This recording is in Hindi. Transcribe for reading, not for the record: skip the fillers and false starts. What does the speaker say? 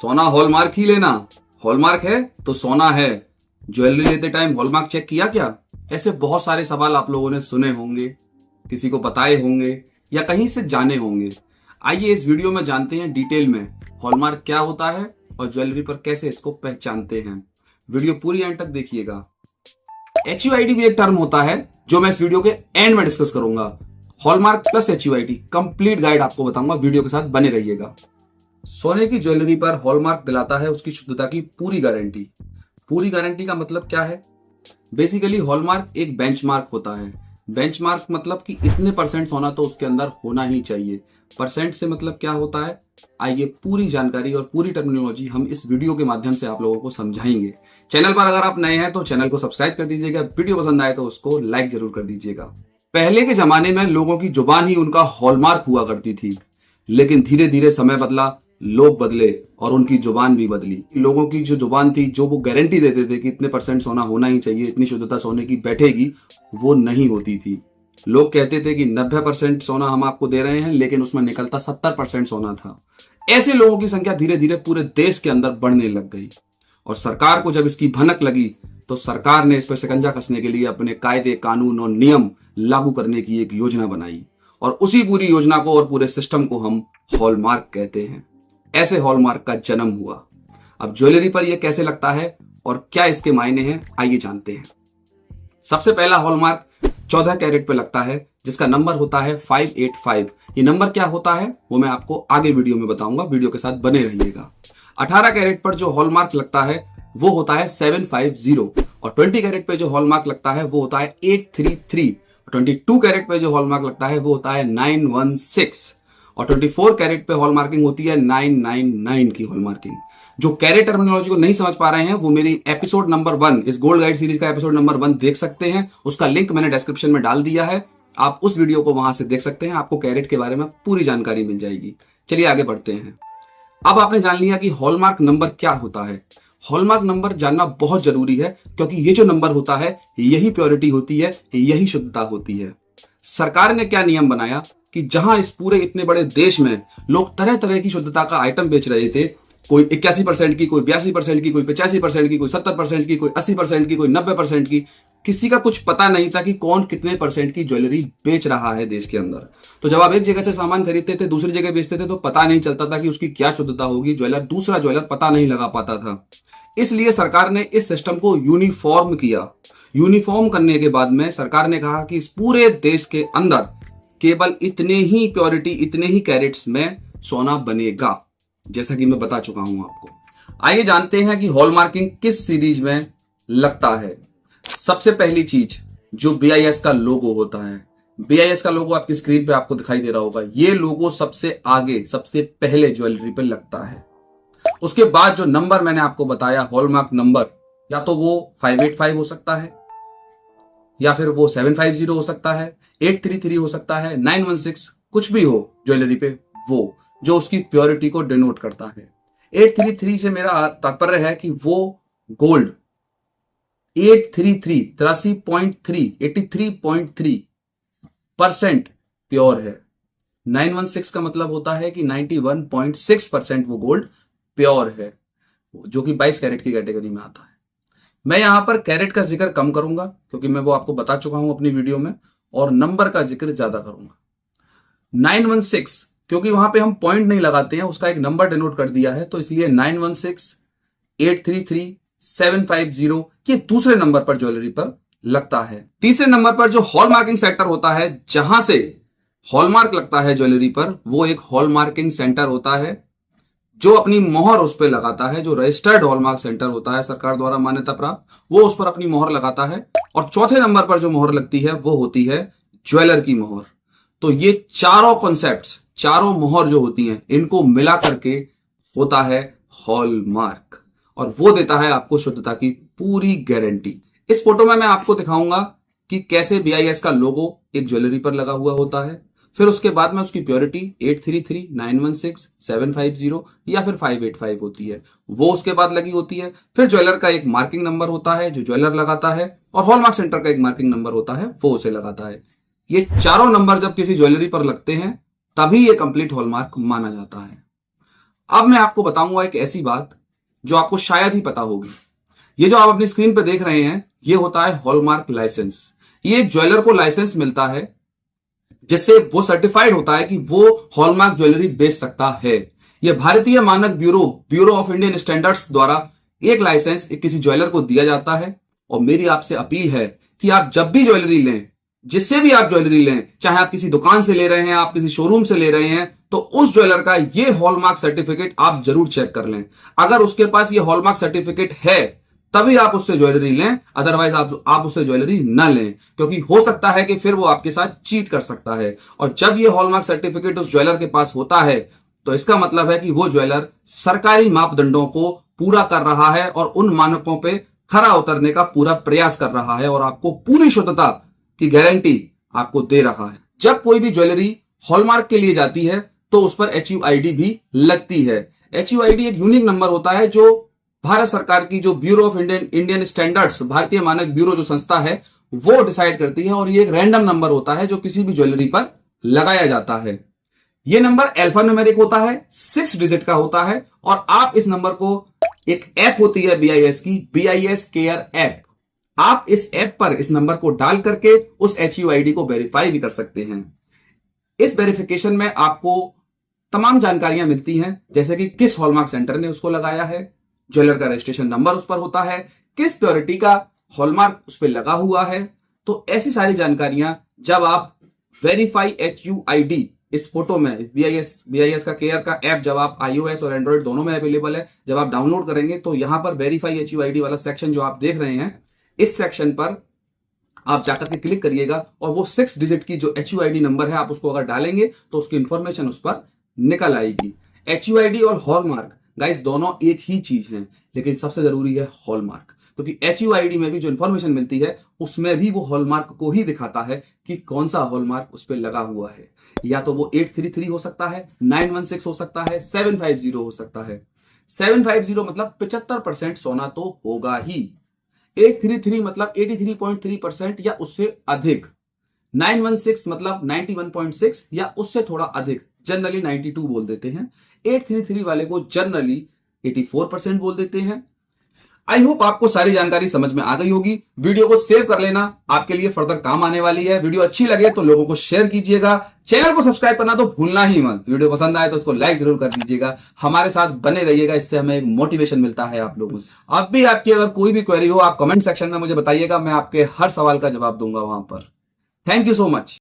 सोना हॉलमार्क ही लेना। हॉलमार्क है तो सोना है। ज्वेलरी लेते टाइम हॉलमार्क चेक किया क्या? ऐसे बहुत सारे सवाल आप लोगों ने सुने होंगे, किसी को बताए होंगे या कहीं से जाने होंगे। आइए इस वीडियो में जानते हैं डिटेल में हॉलमार्क क्या होता है और ज्वेलरी पर कैसे इसको पहचानते हैं। वीडियो पूरी एंड तक देखिएगा। HUID भी एक टर्म होता है जो मैं इस वीडियो के एंड में डिस्कस करूंगा। Hallmark plus HUID complete guide आपको बताऊंगा, वीडियो के साथ बने रहिएगा। सोने की ज्वेलरी पर हॉलमार्क दिलाता है उसकी शुद्धता की पूरी गारंटी। पूरी गारंटी का मतलब क्या है? बेसिकली हॉलमार्क एक बेंचमार्क होता है। बेंचमार्क मतलब कि इतने परसेंट सोना तो उसके अंदर होना ही चाहिए। परसेंट से मतलब क्या होता है, आइए पूरी जानकारी और पूरी टर्मिनोलॉजी हम इस वीडियो के माध्यम से आप लोगों को समझाएंगे। चैनल पर अगर आप नए हैं तो चैनल को सब्सक्राइब कर दीजिएगा, वीडियो पसंद आए तो उसको लाइक जरूर कर दीजिएगा। पहले के जमाने में लोगों की जुबान ही उनका हॉलमार्क हुआ करती थी, लेकिन धीरे धीरे समय बदला, लोग बदले और उनकी जुबान भी बदली। लोगों की जो जुबान थी, जो वो गारंटी देते थे कि इतने परसेंट सोना होना ही चाहिए, इतनी शुद्धता सोने की बैठेगी, वो नहीं होती थी। लोग कहते थे कि 90% सोना हम आपको दे रहे हैं, लेकिन उसमें निकलता 70% सोना था। ऐसे लोगों की संख्या धीरे धीरे पूरे देश के अंदर बढ़ने लग गई और सरकार को जब इसकी भनक लगी तो सरकार ने इस पर शिकंजा कसने के लिए अपने कायदे, कानून और नियम लागू करने की एक योजना बनाई और उसी पूरी योजना को और पूरे सिस्टम को हम हॉलमार्क कहते हैं। ऐसे हॉलमार्क का जन्म हुआ। अब ज्वेलरी पर यह कैसे लगता है और क्या इसके मायने हैं, आइए जानते हैं। सबसे पहला हॉलमार्क 14 कैरेट पे लगता है, जिसका नंबर होता है 585। ये नंबर क्या होता है वो मैं आपको आगे वीडियो में बताऊंगा, वीडियो के साथ बने रहिएगा। 18 कैरेट पर जो हॉलमार्क लगता है वो होता है 750 और 20 कैरेट पे जो हॉलमार्क लगता है वो होता है 833। 22 कैरेट पे जो हॉलमार्क लगता है वो होता है 916 और 24 कैरेट पे हॉलमार्किंग होती है 999 की हॉलमार्किंग। जो कैरेट टर्मिनोलॉजी को नहीं समझ पा रहे हैं वो मेरी एपिसोड नंबर 1, इस गोल्ड गाइड सीरीज का एपिसोड नंबर 1 देख सकते हैं। उसका लिंक मैंने डिस्क्रिप्शन में डाल दिया है, आप उस वीडियो को वहां से देख सकते हैं। आपको कैरेट के बारे में पूरी जानकारी मिल जाएगी। चलिए आगे बढ़ते हैं। अब आपने जान लिया कि हॉलमार्क नंबर क्या होता है। हॉलमार्क नंबर जानना बहुत जरूरी है, क्योंकि ये जो नंबर होता है यही प्योरिटी होती है, यही शुद्धता होती है। सरकार ने क्या नियम बनाया कि जहां इस पूरे इतने बड़े देश में लोग तरह तरह की शुद्धता का आइटम बेच रहे थे, कोई 81% की, कोई 82% की, कोई 85% की, कोई 70% की, कोई 80% की, कोई 90% की, किसी का कुछ पता नहीं था कि कौन कितने परसेंट की ज्वेलरी बेच रहा है देश के अंदर। तो जब आप एक जगह से सामान खरीदते थे, दूसरी जगह बेचते थे, तो पता नहीं चलता था कि उसकी क्या शुद्धता होगी। दूसरा ज्वेलर पता नहीं लगा पाता था। इसलिए सरकार ने इस सिस्टम को यूनिफॉर्म किया। यूनिफॉर्म करने के बाद में सरकार ने कहा कि इस पूरे देश के अंदर केवल इतने ही प्योरिटी, इतने ही कैरेट्स में सोना बनेगा, जैसा कि मैं बता चुका हूं आपको। आइए जानते हैं कि हॉलमार्किंग किस सीरीज में लगता है। सबसे पहली चीज जो BIS का लोगो होता है, BIS का लोगो आपकी स्क्रीन पे आपको दिखाई दे रहा होगा। ये लोगो सबसे आगे, सबसे पहले ज्वेलरी पे लगता है। उसके बाद जो नंबर मैंने आपको बताया हॉलमार्क नंबर, या तो वो 585 हो सकता है, या फिर वो 750 हो सकता है, 833 हो सकता है, 916, कुछ भी हो ज्वेलरी पे, वो जो उसकी प्योरिटी को डिनोट करता है। 833 से मेरा तात्पर्य है कि वो गोल्ड 83.3% प्योर है। 916 का मतलब होता है कि 91.6% वो गोल्ड प्योर है, जो कि 22 कैरेट की कैटेगरी में आता है। मैं यहां पर कैरेट का जिक्र कम करूंगा, क्योंकि मैं वो आपको बता चुका हूं अपनी वीडियो में, और नंबर का जिक्र ज्यादा करूंगा। 916 क्योंकि वहां पे हम पॉइंट नहीं लगाते हैं, उसका एक नंबर डिनोट कर दिया है, तो इसलिए 916, 833, 750 ये दूसरे नंबर पर ज्वेलरी पर लगता है। तीसरे नंबर पर जो हॉलमार्किंग सेंटर होता है, जहां से हॉलमार्क लगता है ज्वेलरी पर, वो एक हॉलमार्किंग सेंटर होता है जो अपनी मोहर उस पर लगाता है। जो रजिस्टर्ड हॉलमार्क सेंटर होता है, सरकार द्वारा मान्यता प्राप्त, वो उस पर अपनी मोहर लगाता है। और चौथे नंबर पर जो मोहर लगती है वो होती है ज्वेलर की मोहर। तो ये चारों कॉन्सेप्ट्स, चारों मोहर जो होती हैं, इनको मिला करके होता है हॉलमार्क, और वो देता है आपको शुद्धता की पूरी गारंटी। इस फोटो में मैं आपको दिखाऊंगा कि कैसे BIS का लोगो एक ज्वेलरी पर लगा हुआ होता है, फिर उसके बाद में उसकी प्योरिटी 833, 916, 750 या फिर 585 होती है, वो उसके बाद लगी होती है। फिर ज्वेलर का एक मार्किंग नंबर होता है जो ज्वेलर लगाता है, और हॉलमार्क सेंटर का एक मार्किंग नंबर होता है, वो उसे लगाता है। ये चारों नंबर जब किसी ज्वेलरी पर लगते हैं तभी ये कंप्लीट हॉलमार्क माना जाता है। अब मैं आपको बताऊंगा एक ऐसी बात जो आपको शायद ही पता होगी। ये जो आप अपनी स्क्रीन पे देख रहे हैं, ये होता है हॉलमार्क लाइसेंस। ये एक ज्वेलर को लाइसेंस मिलता है जिससे वो सर्टिफाइड होता है कि वो हॉलमार्क ज्वेलरी बेच सकता है। ये भारतीय मानक ब्यूरो ऑफ इंडियन स्टैंडर्ड्स द्वारा एक लाइसेंस किसी ज्वेलर को दिया जाता है। और मेरी आपसे अपील है कि आप जब भी ज्वेलरी लें, जिससे भी आप ज्वेलरी लें, चाहे आप किसी दुकान से ले रहे हैं, आप किसी शोरूम से ले रहे हैं, तो उस ज्वेलर का ये हॉलमार्क सर्टिफिकेट आप जरूर चेक कर लें। अगर उसके पास ये हॉलमार्क सर्टिफिकेट है तभी आप उससे ज्वेलरी लें, अदरवाइज आप उससे ज्वेलरी न लें, क्योंकि हो सकता है कि फिर वो आपके साथ चीट कर सकता है। और जब ये हॉलमार्क सर्टिफिकेट उस ज्वेलर के पास होता है तो इसका मतलब है कि वो ज्वेलर सरकारी मापदंडों को पूरा कर रहा है और उन मानकों पे खरा उतरने का पूरा प्रयास कर रहा है और आपको पूरी शुद्धता की गारंटी आपको दे रहा है। जब कोई भी ज्वेलरी हॉलमार्क के लिए जाती है तो उस पर HUID भी लगती है। HUID एक यूनिक नंबर होता है जो भारत सरकार की जो ब्यूरो ऑफ इंडियन स्टैंडर्ड्स, भारतीय मानक ब्यूरो जो संस्था है, वो डिसाइड करती है। और ये एक रैंडम नंबर होता है जो किसी भी ज्वेलरी पर लगाया जाता है। ये नंबर अल्फा न्यूमेरिक होता है, 6 डिजिट का होता है। और आप इस नंबर को, एक ऐप होती है BIS की, BIS केयर ऐप, आप इस ऐप पर इस नंबर को डाल करके उस HUID को वेरीफाई भी कर सकते हैं। इस वेरिफिकेशन में आपको तमाम जानकारियां मिलती हैं, जैसे कि किस हॉलमार्क सेंटर ने उसको लगाया है, ज्वेलर का रजिस्ट्रेशन नंबर उस पर होता है, किस प्योरिटी का हॉलमार्क उस पर लगा हुआ है। तो ऐसी सारी जानकारियां जब आप वेरीफाई HUID इस फोटो में, इस BIS का केयर का ऐप जब आप iOS और एंड्रॉइड दोनों में अवेलेबल है, जब आप डाउनलोड करेंगे तो यहां पर वेरीफाई HUID वाला सेक्शन जो आप देख रहे हैं, इस सेक्शन पर आप जाकर के क्लिक करिएगा और वो 6 डिजिट की जो HUID नंबर है, आप उसको अगर डालेंगे तो उसकी इंफॉर्मेशन उस पर निकल आएगी। HUID और हॉलमार्क गाइस दोनों एक ही चीज है, लेकिन सबसे जरूरी है हॉलमार्क, क्योंकि HUID में भी जो इंफॉर्मेशन मिलती है उसमें भी वो हॉलमार्क को ही दिखाता है कि कौन सा हॉलमार्क उस पर लगा हुआ है। या तो वो 833 हो सकता है, 916 हो सकता है, 750 हो सकता है। 750 मतलब 75% सोना तो होगा ही, 833 मतलब 83.3% या उससे अधिक, 916 मतलब 91.6 या उससे थोड़ा अधिक, जनरली 92 बोल देते हैं। 833 वाले को जनरली 84% बोल देते हैं। आई होप आपको सारी जानकारी समझ में आ गई होगी। वीडियो को सेव कर लेना, आपके लिए फर्दर काम आने वाली है। वीडियो अच्छी लगे तो लोगों को शेयर कीजिएगा, चैनल को सब्सक्राइब करना तो भूलना ही मत। वीडियो पसंद आए तो उसको लाइक जरूर कर दीजिएगा, हमारे साथ बने रहिएगा, इससे हमें एक मोटिवेशन मिलता है आप लोगों से। अब भी आपकी अगर कोई भी क्वेरी हो आप कमेंट सेक्शन में मुझे बताइएगा, मैं आपके हर सवाल का जवाब दूंगा वहां पर। Thank you so much.